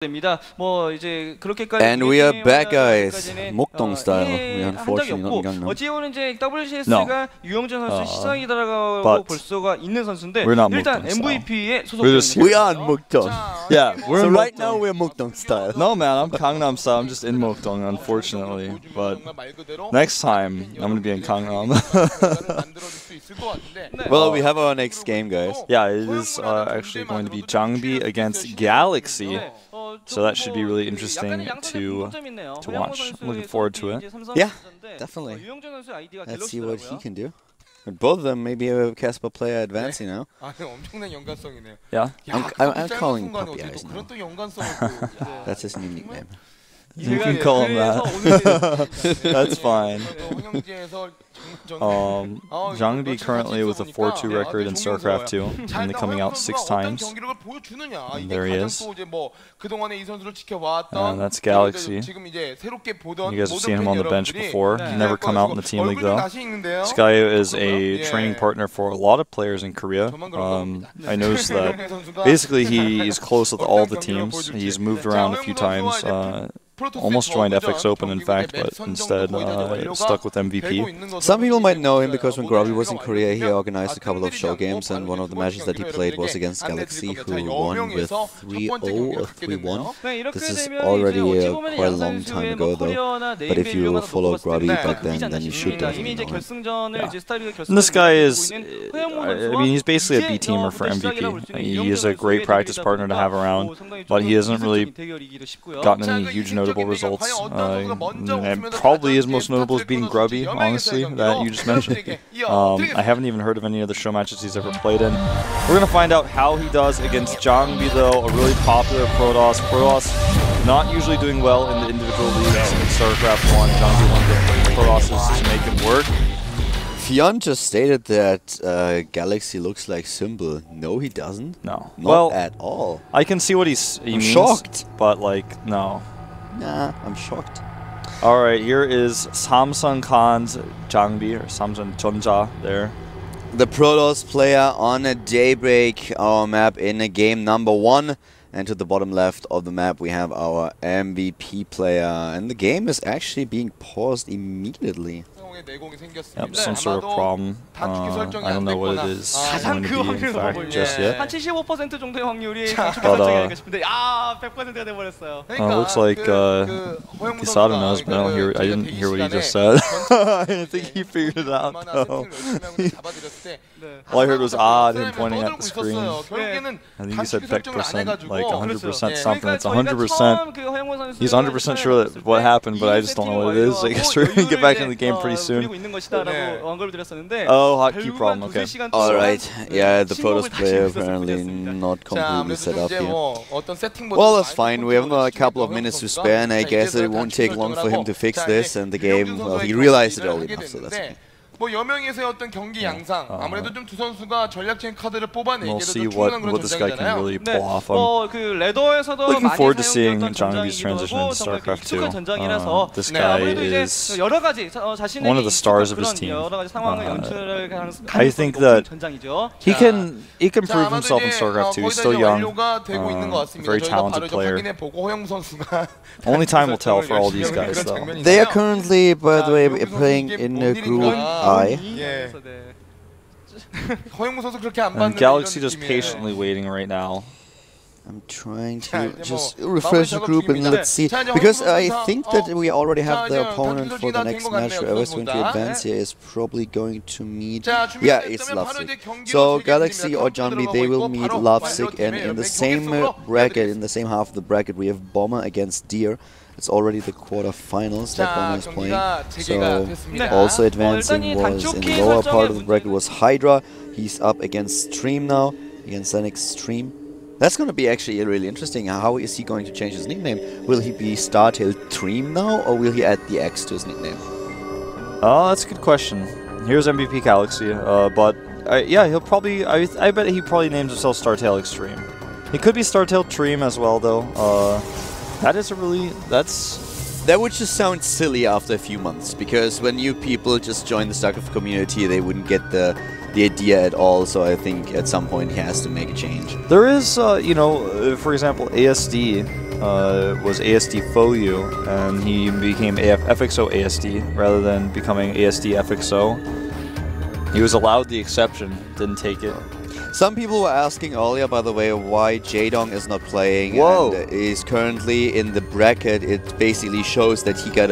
And we are back, guys. 목동 style. We unfortunately not Gangnam. 어찌보면 이제 WCS가 유영준 선수 시상이 들어가고 볼 수가 있는 선수인데 일단 MVP에 소속됩니다. We are Mukdong. Yeah, we're so in right Mukdong. now we're Mukdong style. No, man, I'm Gangnam style. I'm just in Mukdong, unfortunately. But next time, I'm gonna be in Gangnam. Well, we have our next game, guys. Yeah, it is actually going to be Jangbi against Galaxy. So that should be really interesting to watch. I'm looking forward to it. Yeah, definitely. Let's see what he can do. But both of them maybe a Casper player advancing now. Yeah. I'm calling Puppy Eyes now. That's his new nickname. You can call him that. That's fine. Jangbi currently with a 4-2 record in StarCraft 2, only coming out 6 times. And there he is. And that's Galaxy. You guys have seen him on the bench before. Never come out in the team league though. This guy is a training partner for a lot of players in Korea. I noticed that basically he's close with all the teams. He's moved around a few times. Almost joined FX Open, in fact, but instead stuck with MVP. Some people might know him because when Grubby was in Korea, he organized a couple of show games, and one of the matches that he played was against Galaxy, who won with 3-0 or 3-1. This is already quite a long time ago, though. But if you followed Grubby back then you should definitely know him. Yeah. And this guy is, I mean, he's basically a B-teamer for MVP. He is a great practice partner to have around, but he hasn't really gotten any huge notable results. And probably his most notable is beating Grubby, honestly, that you just mentioned. I haven't even heard of any other show matches he's ever played in. We're going to find out how he does against Jangbi, though, a really popular Protoss. Protoss not usually doing well in the individual leagues in StarCraft 1. Jangbi wanted the Protosses to make him work. Fionn just stated that Galaxy looks like Symbol. No, he doesn't. No. Not well, at all. I can see what he means, shocked. But, like, no. Nah, I'm shocked. Alright, here is Samsung Khan's Jangbi, or Samsung Jeonja there. The Protoss player on a Daybreak, our map in a game number 1. And to the bottom left of the map we have our MVP player. And the game is actually being paused immediately. Yep, some sort of problem. I don't know what it is going to be in fact just yet. 한 75% 정도의 확률이 looks like Kisada knows, but I didn't hear what he just said. I didn't think he figured it out though. All I heard was him pointing at the screen. I think he said Peck%, like 100% something. It's 100%. He's 100% sure that what happened, but I just don't know what it is. I guess we're going to get back in the game pretty soon. Oh, hotkey problem, okay. Alright, yeah, the Protoss player apparently not completely set up here. Well, that's fine, we have another couple of minutes to spare, and I guess it won't take long for him to fix this, and the game, well, he realized it early enough, so that's okay. We'll see what this guy can really pull off. I'm looking forward to seeing Jangbi's transition into StarCraft 2. This guy is one of the stars of his team. I think that he can prove himself in StarCraft 2. He's still young, very talented player. Only time will tell for all these guys, though. They are currently, by the way, playing in a group I. And Galaxy just patiently waiting right now. I'm trying to just refresh the group and let's see, because I think that we already have the opponent for the next match. Whoever's going to advance here is probably going to meet, yeah, it's Lovesick. So Galaxy or Jangbi, they will meet Lovesick, and in the same bracket, in the same half of the bracket, we have Bomber against Deer. It's already the quarterfinals that Bomber is playing. So also advancing was in the lower part of the bracket was Hydra. He's up against Stream now, against Zenix Stream. That's going to be actually really interesting. How is he going to change his nickname? Will he be Startail Dream now, or will he add the X to his nickname? Oh, that's a good question. Here's MVP Galaxy, but yeah, he'll probably. I bet he probably names himself Startail Extreme. He could be Startail Dream as well, though. That is a really That would just sound silly after a few months, because when new people just join the StarCraft community, they wouldn't get the idea at all, so I think at some point he has to make a change. There is, you know, for example, ASD was ASD FOU, and he became FXO ASD rather than becoming ASD FXO. He was allowed the exception, didn't take it. Some people were asking earlier, by the way, why Jaedong is not playing. Whoa! And is currently in the bracket. It basically shows that he got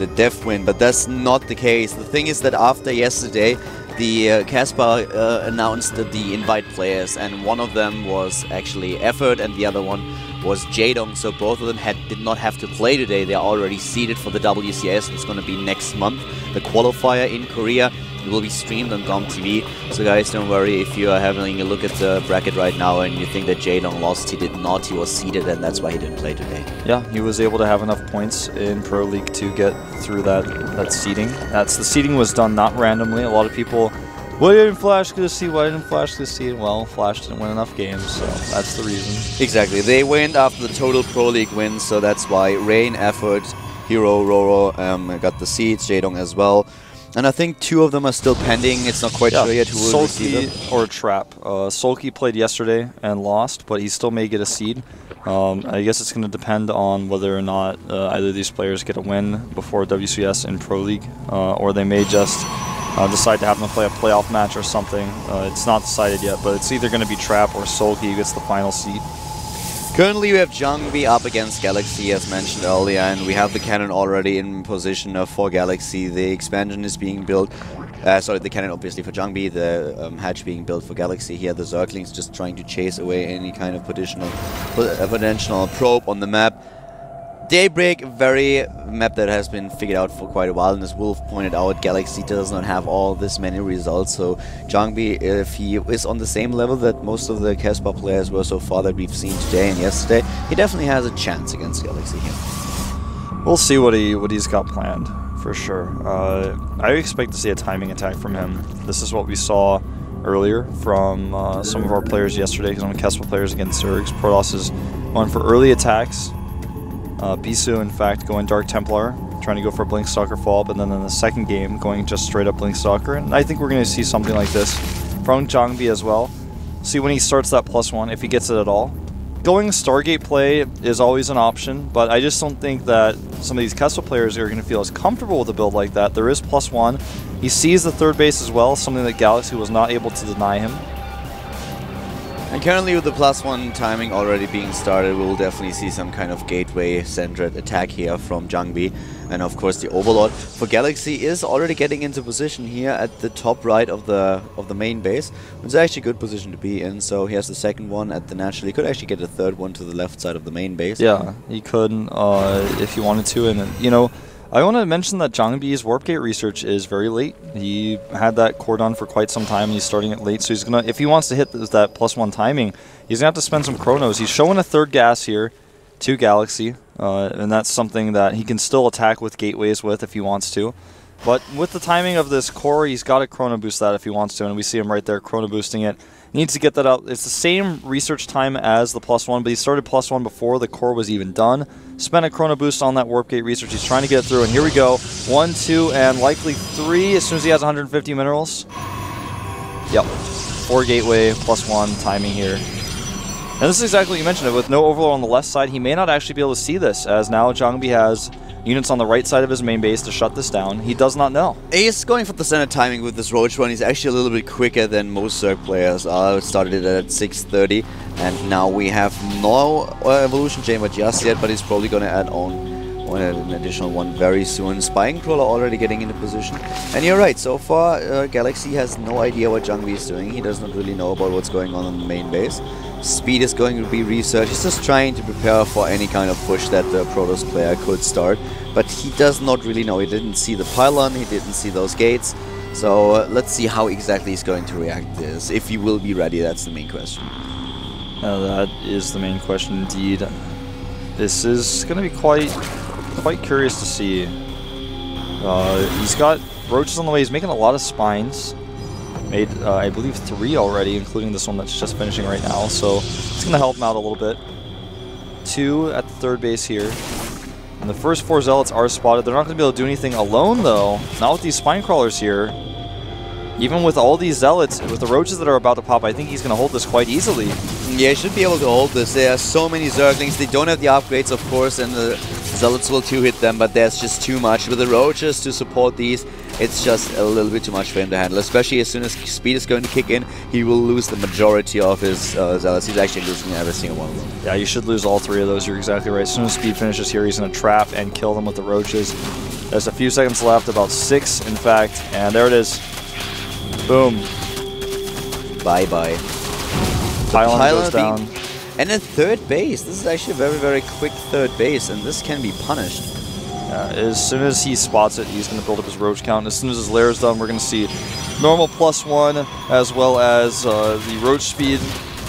a dev win, but that's not the case. The thing is that after yesterday, the Caspar announced the invite players, and one of them was actually Effort, and the other one was Jaedong. So both of them did not have to play today. They're already seeded for the WCS. It's going to be next month, the qualifier in Korea. It will be streamed on GOM TV, so guys, don't worry if you are having a look at the bracket right now and you think that Jaedong lost. He did not. He was seeded, and that's why he didn't play today. Yeah, he was able to have enough points in Pro League to get through that seeding. The seeding was done not randomly. A lot of people, why didn't Flash get a seed? Why didn't Flash get a seed? Well, Flash didn't win enough games, so that's the reason. Exactly. They went after the total Pro League wins, so that's why Rain, Effort, Hero, Roro got the seeds, Jaedong as well. And I think 2 of them are still pending. It's not quite sure yet who will receive them. Or Trap. Sulky played yesterday and lost, but he still may get a seed. I guess it's going to depend on whether or not either of these players get a win before WCS in Pro League, or they may just decide to have them play a playoff match or something. It's not decided yet, but it's either going to be Trap or Sulky who gets the final seed. Currently we have Jungbi up against Galaxy, as mentioned earlier, and we have the cannon already in position for Galaxy. The expansion is being built. Sorry, the cannon obviously for Jungbi, the hatch being built for Galaxy here. The Zerglings just trying to chase away any kind of potential probe on the map. Daybreak, very map that has been figured out for quite a while, and as Wolf pointed out, Galaxy does not have all this many results, so Jungbi, if he is on the same level that most of the Caspar players were so far that we've seen today and yesterday, he definitely has a chance against Galaxy here. We'll see what he's got planned, for sure. I expect to see a timing attack from him. This is what we saw earlier from some of our players yesterday, some of the Caspar players against Zergs. Protoss is going for early attacks. Bisu, in fact, going Dark Templar, trying to go for Blink Stalker follow-up, and then in the second game, going just straight up Blink Stalker. And I think we're going to see something like this from Jungbi as well. See when he starts that +1, if he gets it at all. Going Stargate play is always an option, but I just don't think that some of these Caspar players are going to feel as comfortable with a build like that. There is +1. He sees the third base as well, something that Galaxy was not able to deny him. And currently with the +1 timing already being started, we'll definitely see some kind of gateway-centered attack here from Jungbi. And of course the Overlord for Galaxy is already getting into position here at the top right of the main base. It's actually a good position to be in, so he has the second one at the natural. He could actually get a third one to the left side of the main base. Yeah, he could if he wanted to. And you know, I want to mention that Jungbi's Warp Gate research is very late. He had that core done for quite some time, and he's starting it late. So he's gonna, if he wants to hit that +1 timing, he's gonna have to spend some chronos. He's showing a third gas here to Galaxy, and that's something that he can still attack with gateways with if he wants to. But with the timing of this core, he's got to chrono boost that if he wants to, and we see him right there chrono boosting it. He needs to get that out. It's the same research time as the +1, but he started +1 before the core was even done. Spent a chrono boost on that Warp Gate research. He's trying to get it through, and here we go. 1, 2, and likely 3 as soon as he has 150 minerals. Yep. 4 gateway, +1 timing here. And this is exactly what you mentioned. With no overload on the left side, he may not actually be able to see this, as now Jungbi has units on the right side of his main base to shut this down. He does not know. He's going for the center timing with this Ro16. He's actually a little bit quicker than most Zerg players. Started it at 6:30, and now we have no evolution chamber just yet, but he's probably going to add on an additional one very soon. Spying Crawler already getting into position. And you're right, so far Galaxy has no idea what Jungbi is doing. He does not really know about what's going on the main base. Speed is going to be researched. He's just trying to prepare for any kind of push that the Protoss player could start. But he does not really know. He didn't see the pylon, he didn't see those gates. So let's see how exactly he's going to react to this. If he will be ready, that's the main question. That is the main question indeed. This is going to be quite curious to see. He's got roaches on the way. He's making a lot of spines. Made, I believe, 3 already, including this one that's just finishing right now. So it's going to help him out a little bit. 2 at the third base here. And the first 4 Zealots are spotted. They're not going to be able to do anything alone, though. Not with these Spine Crawlers here. Even with all these Zealots, with the roaches that are about to pop, I think he's going to hold this quite easily. Yeah, he should be able to hold this. There are so many Zerglings. They don't have the upgrades, of course, and the Zealots will 2-hit them, but there's just too much. With the Roaches to support these, it's just a little bit too much for him to handle. Especially as soon as speed is going to kick in, he will lose the majority of his Zealots. He's actually losing every single one of them. Yeah, you should lose all 3 of those. You're exactly right. As soon as speed finishes here, he's going to trap and kill them with the Roaches. There's a few seconds left, about 6 in fact, and there it is. Boom. Bye-bye. Pylon goes down. And then third base. This is actually a very, very quick third base, and this can be punished. As soon as he spots it, he's going to build up his Roach count. As soon as his lair is done, we're going to see normal +1 as well as the Roach speed.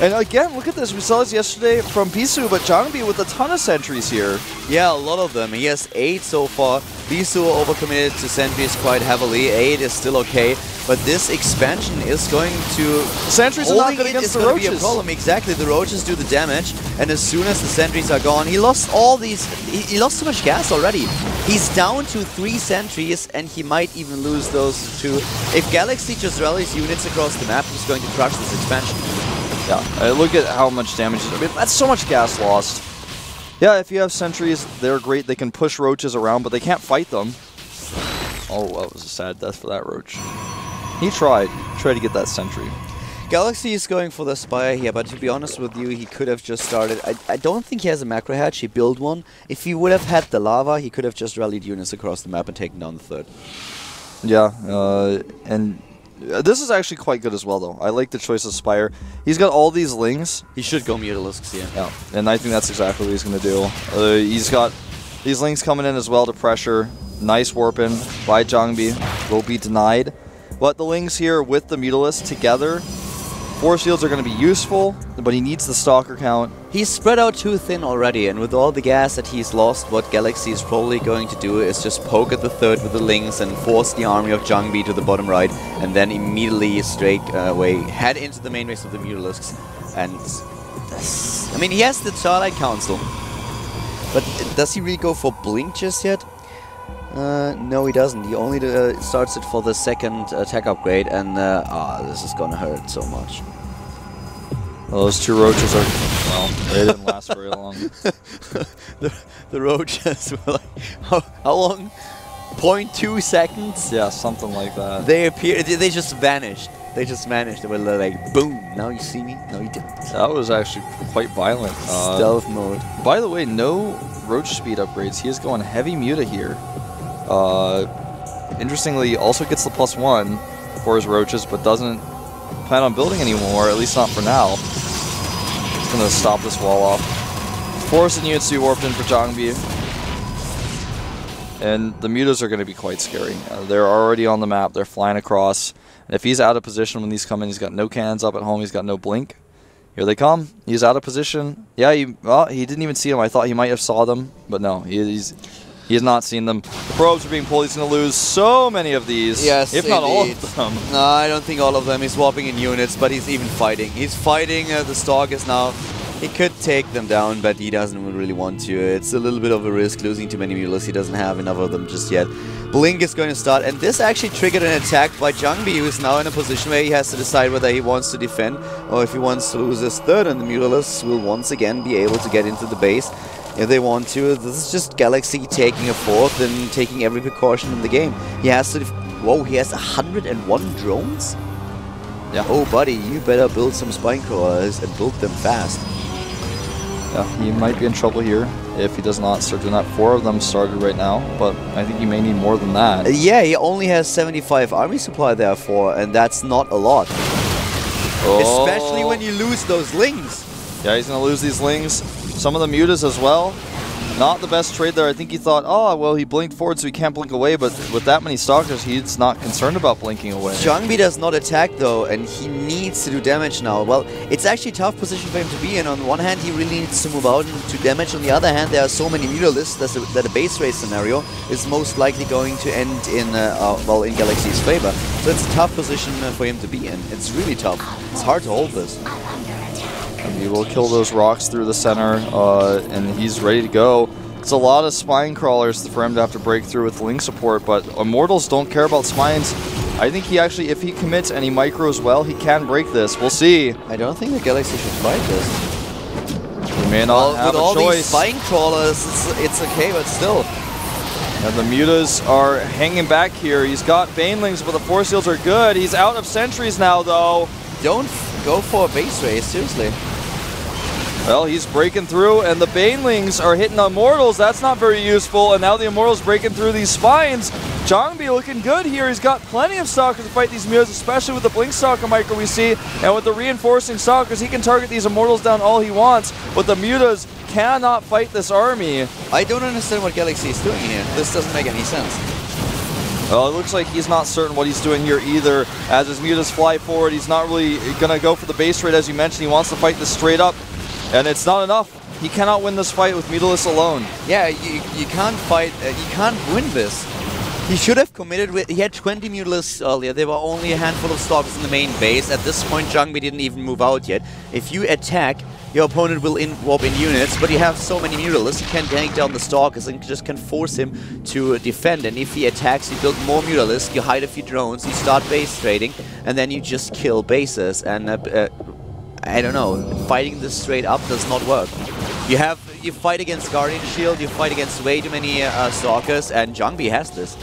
And again, look at this. We saw this yesterday from Bisu, but Jangbi with a ton of sentries here. Yeah, a lot of them. He has 8 so far. Bisu overcommitted to sentries quite heavily. 8 is still okay, but this expansion is going to... Sentries are not good against the Roaches. Be a problem. Exactly, the Roaches do the damage, and as soon as the sentries are gone, he lost all these... He lost so much gas already. He's down to 3 sentries, and he might even lose those 2. If Galaxy just rallies units across the map, he's going to crush this expansion. Yeah, look at how much damage. I mean, that's so much gas lost. Yeah, if you have sentries, they're great. They can push Roaches around, but they can't fight them. Oh, that was a sad death for that Roach. He tried to get that sentry. Galaxy is going for the Spire here, but to be honest with you, he could have just started. I don't think he has a macro hatch. He built one. If he would have had the lava, he could have just rallied units across the map and taken down the third. Yeah, and... this is actually quite good as well, though. I like the choice of Spire. He's got all these Lings. He should go Mutalisks, yeah. Yeah, and I think that's exactly what he's going to do. He's got these Lings coming in as well to pressure. Nice warp-in by Jangbi. Will be denied. But the Lings here with the Mutalisk together, Force Fields are going to be useful, but he needs the Stalker count. He's spread out too thin already, and with all the gas that he's lost, what Galaxy is probably going to do is just poke at the third with the Lings and force the army of Jangbi to the bottom right, and then immediately straight away head into the main base of the Mutalisks. And I mean, he has the Starlight Council, but does he really go for Blink just yet? No, he doesn't. He only starts it for the second attack upgrade, and this is gonna hurt so much. Well, those 2 Roaches are, well, they didn't last very long. the Roaches were like, how long? 0.2 seconds? Yeah, something like that. They appeared, they just vanished. They just vanished. They were like, boom, now you see me, no you didn't. That was actually quite violent. Stealth mode. By the way, no Roach speed upgrades. He is going heavy Muta here. Interestingly, also gets the +1 for his Roaches, but doesn't plan on building anymore, at least not for now. He's going to stop this wall off. Forcing units to be warped in for Jangbi. And the Mutas are going to be quite scary. They're already on the map. They're flying across. And if he's out of position when these come in, he's got no cannons up at home. He's got no blink. Here they come. He's out of position. Yeah, he didn't even see them. I thought he might have saw them, but no, he has not seen them. The probes are being pulled. He's going to lose so many of these. Yes, if not all of them. No, I don't think all of them. He's swapping in units, but he's even fighting. He's fighting the Stalkers now. He could take them down, but he doesn't really want to. It's a little bit of a risk losing too many Mulas. He doesn't have enough of them just yet. Blink is going to start, and this actually triggered an attack by Jangbi, who is now in a position where he has to decide whether he wants to defend or if he wants to lose his third, and the Mutalisks will once again be able to get into the base if they want to. This is just Galaxy taking a fourth and taking every precaution in the game. He has to... Whoa, he has 101 drones? Yeah. Oh, buddy, you better build some spine crawlers and build them fast. Yeah, he might be in trouble here if he does not start doing that. 4 of them started right now, but I think he may need more than that. Yeah, he only has 75 army supply therefore, and that's not a lot. Oh. Especially when you lose those Lings. Yeah, he's going to lose these Lings. Some of the Mutas as well. Not the best trade there. I think he thought, oh, well, he blinked forward so he can't blink away, but with that many Stalkers, he's not concerned about blinking away. Jangbi does not attack, though, and he needs to do damage now. Well, it's actually a tough position for him to be in. On one hand, he really needs to move out and do damage. On the other hand, there are so many Mutalisks that a base race scenario is most likely going to end in, well, in Galaxy's favor. So it's a tough position for him to be in. It's really tough. It's hard to hold this. And he will kill those rocks through the center, and he's ready to go. It's a lot of spine crawlers for him to have to break through with Ling support, but Immortals don't care about spines. I think he actually, if he commits and he micros well, he can break this. We'll see. I don't think the Galaxy should fight this. He may not have with a all choice. These Spine Crawlers, it's okay, but still. And the Mutas are hanging back here. He's got Banelings, but the Force Shields are good. He's out of sentries now, though. Don't go for a base race, seriously. Well, he's breaking through, and the Banelings are hitting Immortals. That's not very useful, and now the Immortals breaking through these spines. Jongbi looking good here. He's got plenty of stalkers to fight these Mutas, especially with the Blink Stalker micro we see, and with the reinforcing stalkers, he can target these Immortals down all he wants, but the Mutas cannot fight this army. I don't understand what Galaxy is doing here. This doesn't make any sense. Well, it looks like he's not certain what he's doing here either. As his Mutas fly forward, he's not really going to go for the base trade, as you mentioned. He wants to fight this straight up. And it's not enough. He cannot win this fight with Mutalisk alone. Yeah, you can't fight, you can't win this. He should have committed with, he had 20 Mutalisks earlier, there were only a handful of stalkers in the main base. At this point, Jongbi didn't even move out yet. If you attack, your opponent will warp in units, but you have so many Mutalisks, you can tank down the stalkers and just can force him to defend. And if he attacks, you build more Mutalisks, you hide a few drones, you start base trading, and then you just kill bases. And I don't know, fighting this straight up does not work. You fight against Guardian Shield, you fight against way too many Stalkers, and Jongbi has this.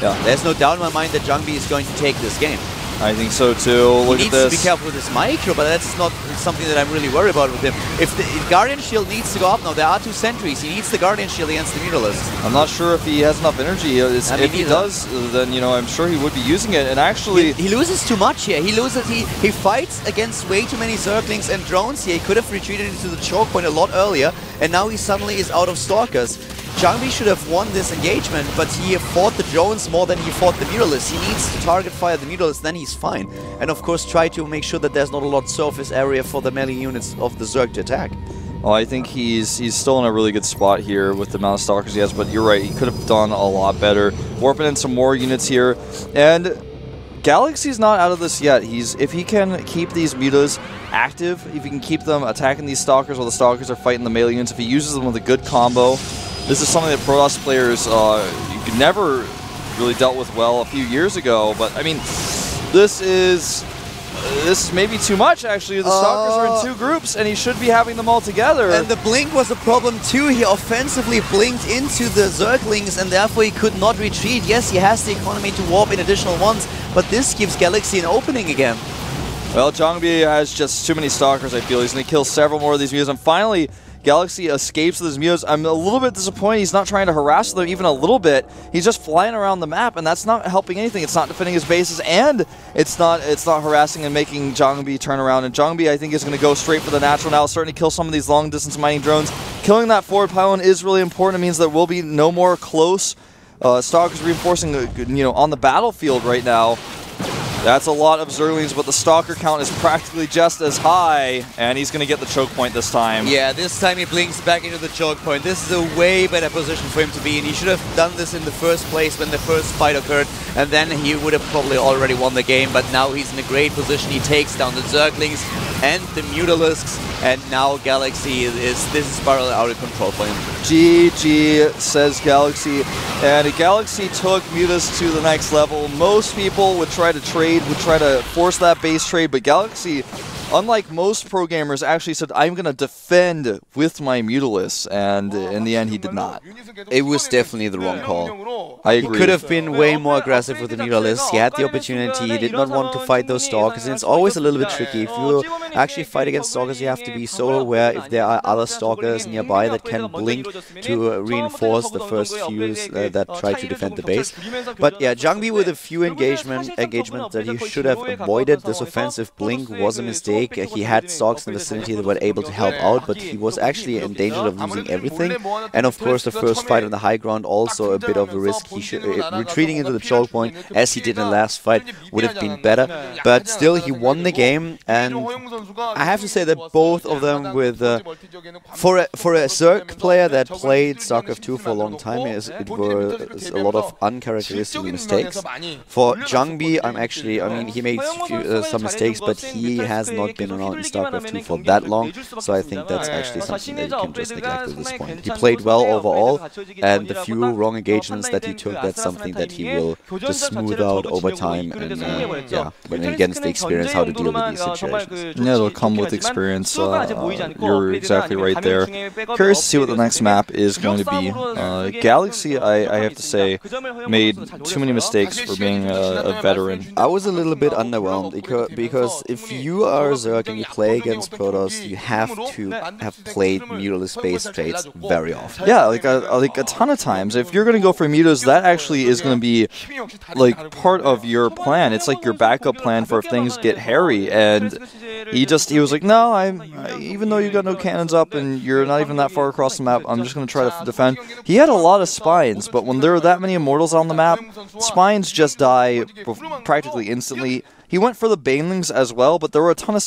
Yeah, there's no doubt in my mind that Jongbi is going to take this game. I think so too. Look at this. He needs to be careful with his micro, but that's not something that I'm really worried about with him. If the Guardian Shield needs to go up now, there are 2 sentries. He needs the Guardian Shield against the Mutalisks. I'm not sure if he has enough energy. If he does, then I'm sure he would be using it. And actually, he loses too much here. He loses. He fights against way too many Zerglings and drones here. He could have retreated into the choke point a lot earlier, and now he suddenly is out of Stalkers. Jongbi should have won this engagement, but he fought the drones more than he fought the Mutalisks. He needs to target fire the Mutalisks, then he's fine. And of course try to make sure that there's not a lot of surface area for the melee units of the Zerg to attack. Well, I think he's still in a really good spot here with the amount of Stalkers he has, but you're right, he could have done a lot better. Warping in some more units here, and Galaxy's not out of this yet. If he can keep these Mutas active, if he can keep them attacking these Stalkers while the Stalkers are fighting the melee units, if he uses them with a good combo, this is something that Protoss players never really dealt with well a few years ago. But I mean, this is maybe too much actually. The Stalkers are in 2 groups, and he should be having them all together. And the blink was a problem too. He offensively blinked into the Zerglings, and therefore he could not retreat. Yes, he has the economy to warp in additional ones, but this gives Galaxy an opening again. Well, Jongbi has just too many Stalkers. I feel he's going to kill several more of these Mutas, and finally Galaxy escapes with his Mutas. I'm a little bit disappointed he's not trying to harass them even a little bit. He's just flying around the map, and that's not helping anything. It's not defending his bases, and it's not harassing and making Jongbi turn around. And Jongbi, I think, is going to go straight for the natural now, starting to kill some of these long-distance mining drones. Killing that forward pylon is really important. It means there will be no more close Stalkers reinforcing on the battlefield right now. That's a lot of Zerglings, but the Stalker count is practically just as high, and he's going to get the choke point this time. Yeah, this time he blinks back into the choke point. This is a way better position for him to be in. He should have done this in the first place when the first fight occurred, and then he would have probably already won the game, but now he's in a great position. He takes down the Zerglings and the Mutalisks, and now Galaxy this is spiraling out of control for him. GG, says Galaxy, and Galaxy took Mutas to the next level. Most people would try to trade, would try to force that base trade, but Galaxy, unlike most pro gamers, actually said, I'm going to defend with my Mutalisks, and in the end he did not. It was definitely the wrong call. I agree. He could have been way more aggressive with the Mutalisks. He had the opportunity, he did not want to fight those Stalkers, and it's always a little bit tricky. If you actually fight against Stalkers, you have to be so aware if there are other Stalkers nearby that can blink to reinforce the first few that try to defend the base. But yeah, Jongbi with a few engagements that he should have avoided. This offensive blink was a mistake. He had Stalkers in the vicinity that were able to help out, but he was actually in danger of losing everything. And of course, the first fight on the high ground also a bit of a risk. He should retreating into the choke point, as he did in the last fight, would have been better. But still, he won the game, and I have to say that both of them, with for a Zerg player that played StarCraft 2 for a long time, it was a lot of uncharacteristic mistakes. For Jongbi, I mean, he made some mistakes, but he has not not been around in StarCraft 2 for that long, so I think that's actually something that you can just neglect at this point. He played well overall, and the few wrong engagements that he took, that's something that he will just smooth out over time, and yeah, when he gets the experience how to deal with these situations. Yeah, it'll come with experience. You're exactly right there. Curious to see what the next map is going to be. Galaxy, I have to say, made too many mistakes for being a veteran. I was a little bit underwhelmed because if you are Zerg and you play against Protoss, you have to have played mutalist space trades very often. Yeah, like a ton of times. If you're gonna go for mutas, that actually is gonna be like part of your plan. It's like your backup plan for if things get hairy. And he was like, no, even though you got no cannons up and you're not even that far across the map, I'm just gonna try to defend. He had a lot of spines, but when there are that many immortals on the map, spines just die practically instantly. He went for the banelings as well, but there were a ton of